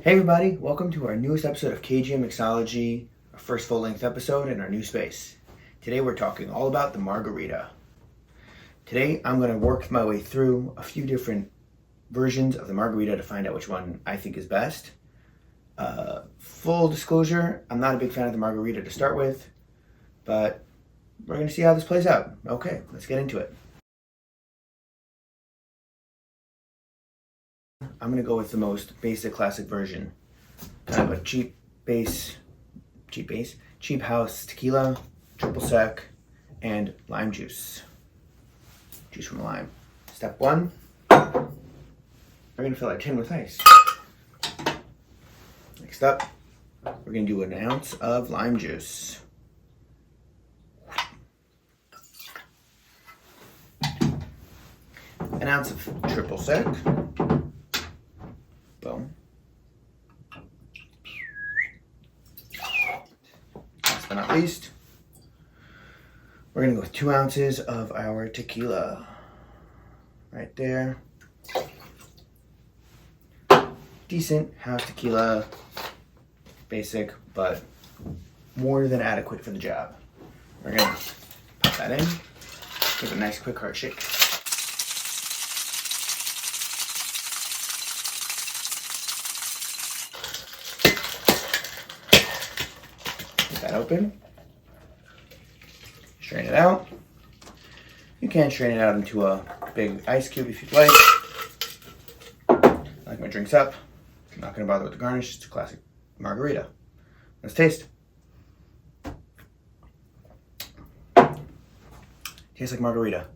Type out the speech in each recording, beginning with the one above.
Hey everybody, welcome to our newest episode of KGN Mixology, our first full-length episode in our new space. Today we're talking all about the Margarita. Today I'm going to work my way through a few different versions of the Margarita to find out which one I think is best. Full disclosure, I'm not a big fan of the Margarita to start with, but we're going to see how this plays out. Okay, let's get into it. I'm going to go with the most basic classic version. Kind of a cheap house tequila, triple sec, and lime juice. Juice from lime. Step one, we're going to fill our tin with ice. Next up, we're going to do an ounce of lime juice. An ounce of triple sec. Boom. Last but not least, we're going to go with 2 ounces of our tequila. Right there. Decent house tequila. Basic, but more than adequate for the job. We're going to pop that in. Give it a nice quick hard shake. That open, strain it out. You can strain it out into a big ice cube if you'd like. I like my drinks up. I'm not going to bother with the garnish. It's a classic margarita. Let's taste. Tastes like margarita.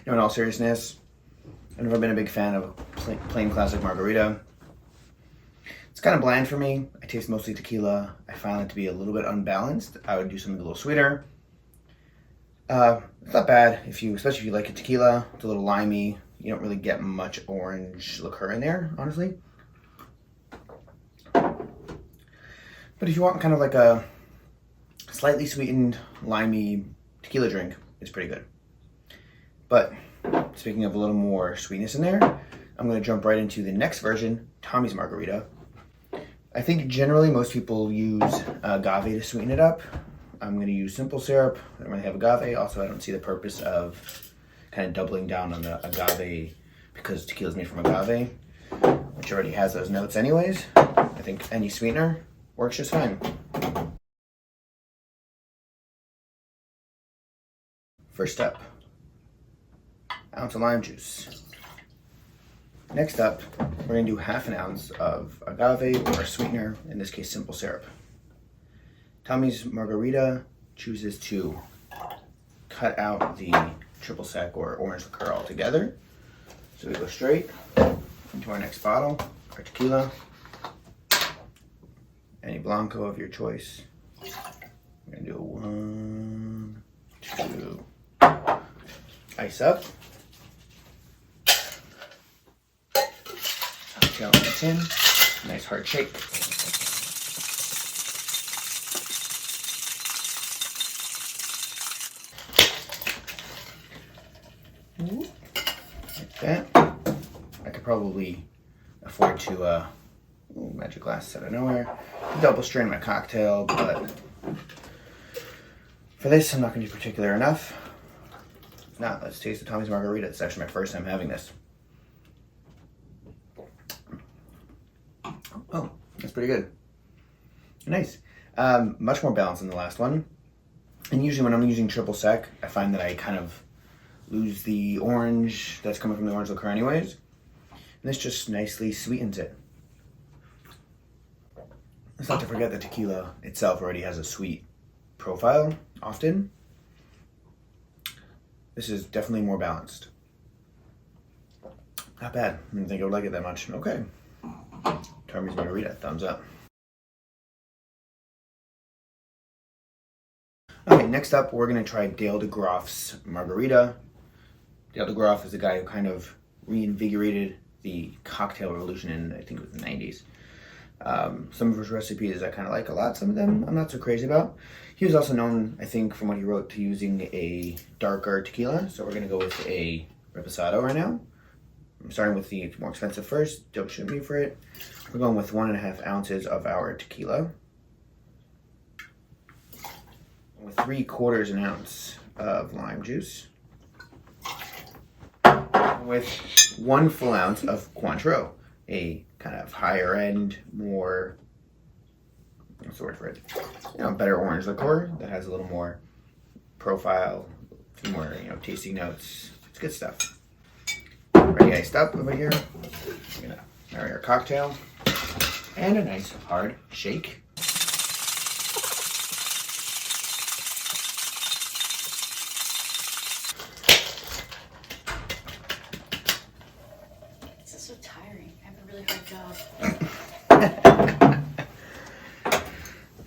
In all seriousness, I've never been a big fan of a plain classic margarita. It's kind of bland for me. I taste mostly tequila. I found it to be a little bit unbalanced. I would do something a little sweeter. It's not bad, especially if you like a tequila. It's a little limey. You don't really get much orange liqueur in there, honestly. But if you want kind of like a slightly sweetened, limey tequila drink, it's pretty good. But speaking of a little more sweetness in there, I'm going to jump right into the next version, Tommy's Margarita. I think generally most people use agave to sweeten it up. I'm going to use simple syrup. I don't really have agave. Also, I don't see the purpose of kind of doubling down on the agave because tequila is made from agave, which already has those notes anyways. I think any sweetener works just fine. First step, ounce of lime juice. Next up, we're going to do half an ounce of agave or sweetener, in this case simple syrup. Tommy's Margarita chooses to cut out the triple sec or orange liqueur altogether. So we go straight into our next bottle, our tequila, any blanco of your choice. We're going to do 1, 2, ice up. Tail in the tin, nice hard shake. Like that. I could probably afford to, magic glass out of nowhere, double strain my cocktail, but for this I'm not going to be particular enough. Now let's taste the Tommy's Margarita. It's actually my first time having this. Oh, that's pretty good. Nice. Much more balanced than the last one. And usually when I'm using triple sec, I find that I kind of lose the orange that's coming from the orange liqueur anyways. And this just nicely sweetens it. Let's not to forget that tequila itself already has a sweet profile, often. This is definitely more balanced. Not bad. I didn't think I would like it that much. Okay. Tommy's Margarita, thumbs up. Okay, next up we're going to try Dale Degroff's Margarita. Dale Degroff is the guy who kind of reinvigorated the cocktail revolution in, I think it was the 90s. Some of his recipes I kind of like a lot, some of them I'm not so crazy about. He was also known, I think, from what he wrote, to using a darker tequila, so we're going to go with a reposado right now. I'm starting with the more expensive first. Don't shoot me for it. We're going with 1.5 ounces of our tequila. With 3/4 an ounce of lime juice. With 1 full ounce of Cointreau, a kind of higher end, more, what's the word for it? Better orange liqueur that has a little more profile, a few more, tasting notes. It's good stuff. Ready iced up over here. We're gonna marry our cocktail and a nice hard shake. This is so tiring. I have a really hard job.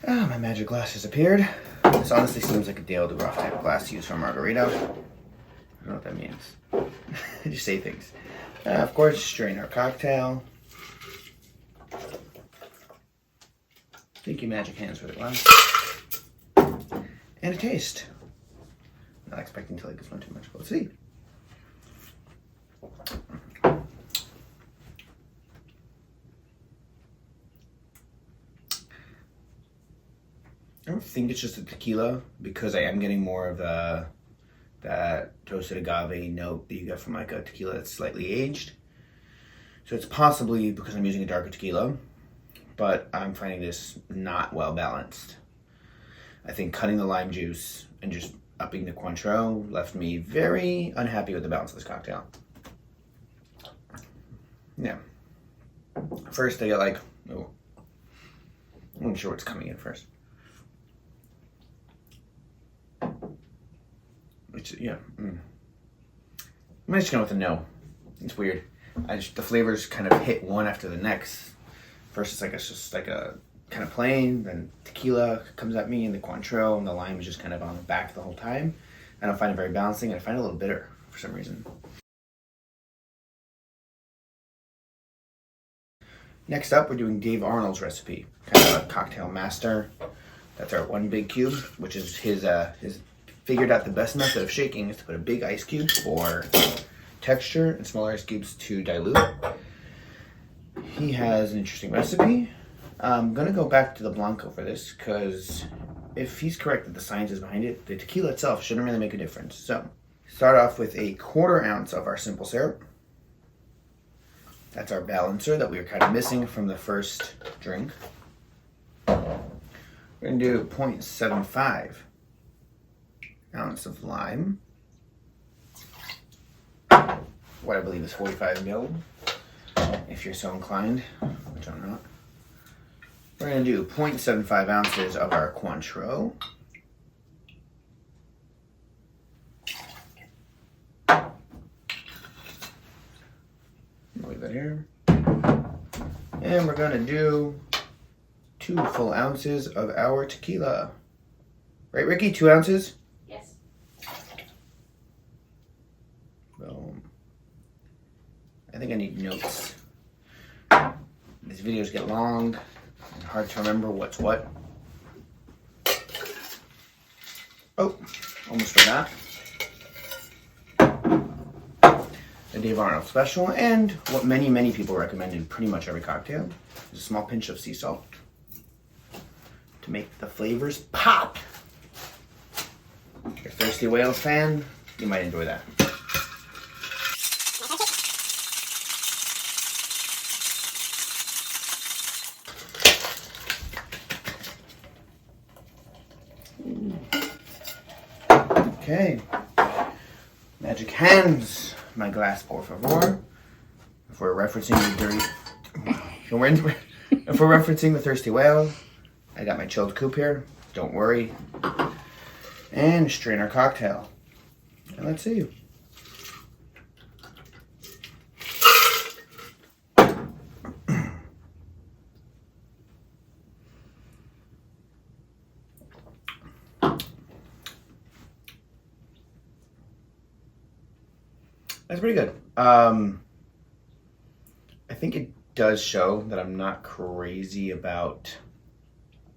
Oh, my magic glass has appeared. This honestly seems like a Dale Degroff type of glass to use for Margarita. I don't know what that means. I just say things. Of course, strain our cocktail. Thank you, magic hands, for the glass. And a taste. Not expecting to like this one too much, but let's see. I don't think it's just the tequila, because I am getting more of that toasted agave note that you get from like a tequila that's slightly aged. So it's possibly because I'm using a darker tequila, but I'm finding this not well balanced. I think cutting the lime juice and just upping the Cointreau left me very unhappy with the balance of this cocktail. Yeah. First I get like, oh, I'm not sure what's coming in first. Yeah. I'm just going with a no. It's weird. The flavors kind of hit one after the next. First it's just like a kind of plain, then tequila comes at me, and the Cointreau and the lime is just kind of on the back the whole time. I don't find it very balancing. I find it a little bitter for some reason. Next up, we're doing Dave Arnold's recipe, kind of a cocktail master. That's our 1 big cube, which is his figured out the best method of shaking is to put a big ice cube for texture and smaller ice cubes to dilute. He has an interesting recipe. I'm gonna go back to the blanco for this, because if he's correct that the science is behind it, the tequila itself shouldn't really make a difference. So start off with 1/4 ounce of our simple syrup. That's our balancer that we were kind of missing from the first drink. We're gonna do 0.75 ounce of lime, what I believe is 45 ml, if you're so inclined, which I'm not. We're going to do 0.75 ounces of our Cointreau. Leave that here. And we're going to do 2 full ounces of our tequila. Right, Ricky? 2 ounces? Yes. Boom. I think I need notes. These videos get long and hard to remember what's what. Oh, almost forgot. The Dave Arnold special, and what many people recommend in pretty much every cocktail is a small pinch of sea salt to make the flavors pop. If you're a Thirsty Whales fan, you might enjoy that. Okay, magic hands, my glass, por favor. If we're referencing the Thirsty Whale, I got my chilled coupe here. Don't worry. And strain our cocktail. And let's see. That's pretty good. I think it does show that I'm not crazy about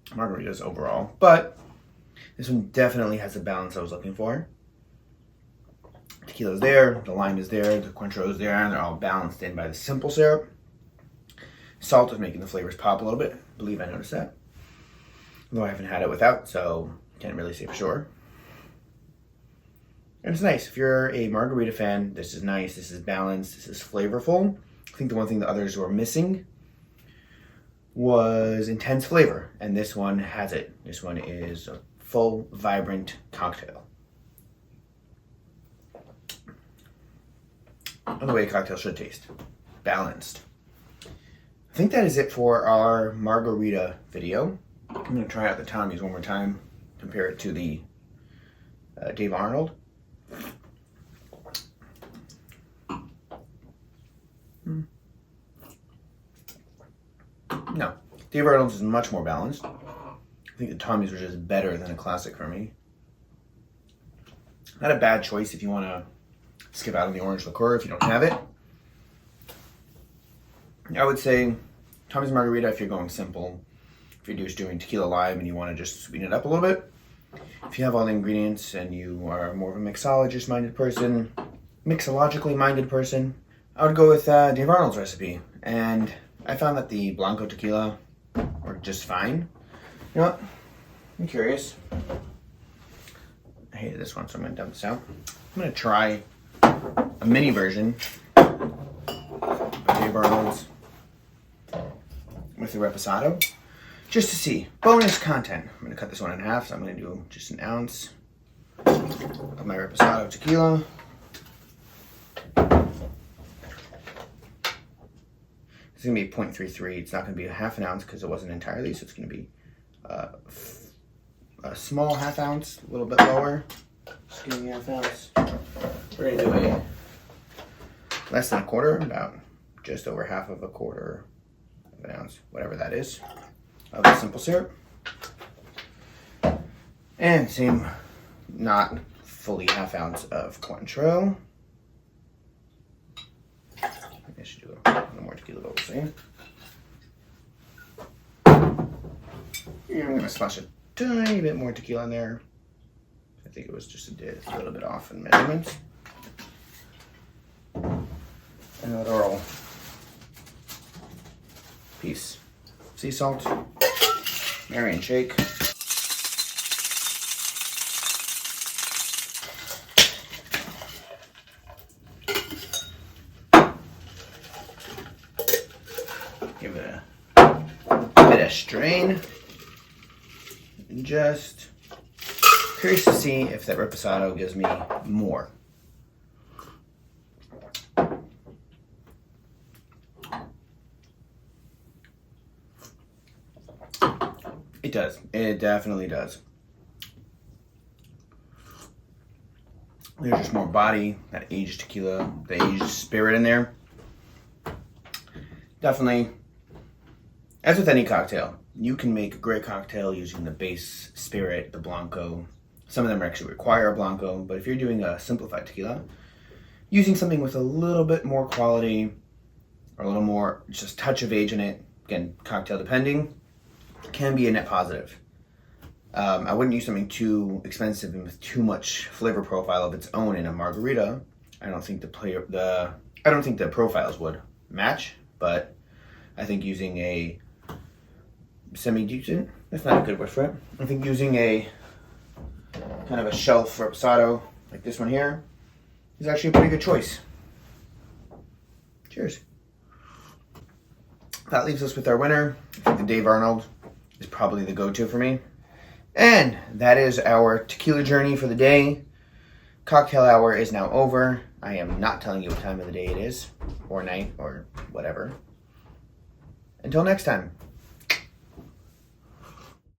margaritas overall, but this one definitely has the balance I was looking for. tequila is there, the lime is there, the Cointreau is there, and they're all balanced in by the simple syrup. Salt is making the flavors pop a little bit. I believe I noticed that. Though I haven't had it without, so can't really say for sure. And it's nice. If you're a margarita fan, this is nice. This is balanced. This is flavorful. I think the one thing the others were missing was intense flavor, and this one has it. This one is a full, vibrant cocktail. The way a cocktail should taste. Balanced. I think that is it for our margarita video. I'm going to try out the Tommy's one more time. Compare it to the Dave Arnold. No, Dave Arnold's is much more balanced. I think the Tommy's was just better than a classic for me. Not a bad choice if you want to skip out on the orange liqueur if you don't have it. I would say Tommy's Margarita if you're going simple. If you're just doing tequila lime and you want to just sweeten it up a little bit. If you have all the ingredients and you are more of a mixologist minded person, mixologically minded person, I would go with Dave Arnold's recipe. And I found that the blanco tequila worked just fine. You know what? I'm curious. I hated this one, so I'm going to dump this out. I'm going to try a mini version of Dave Arnold's with the reposado, just to see. Bonus content. I'm going to cut this one in half, so I'm going to do just an ounce of my reposado tequila. It's going to be 0.33. It's not going to be a half an ounce because it wasn't entirely, so it's going to be a small half ounce, a little bit lower. Skinny half ounce. We're going to do a less than a quarter, about just over half of a quarter of an ounce, whatever that is, of the simple syrup. And same, not fully half ounce of Cointreau. I should do a little more tequila, but we'll see. And I'm going to splash a tiny bit more tequila in there. I think it was just a little bit off in measurements. And a little piece sea salt. Marry and shake. Give it a bit of strain. And just curious to see if that reposado gives me more. It does. It definitely does. There's just more body, that aged tequila, the aged spirit in there. Definitely, as with any cocktail, you can make a great cocktail using the base spirit, the blanco. Some of them actually require a blanco, but if you're doing a simplified tequila, using something with a little bit more quality or a little more, just touch of age in it, again, cocktail depending, can be a net positive. I wouldn't use something too expensive and with too much flavor profile of its own in a margarita. I don't think the profiles would match, but I think using a semi-decent, that's not a good word for it. I think using a kind of a shelf reposado like this one here is actually a pretty good choice. Cheers. That leaves us with our winner. I think the Dave Arnold is probably the go-to for me. And that is our tequila journey for the day. Cocktail hour is now over. I am not telling you what time of the day it is, or night, or whatever. Until next time.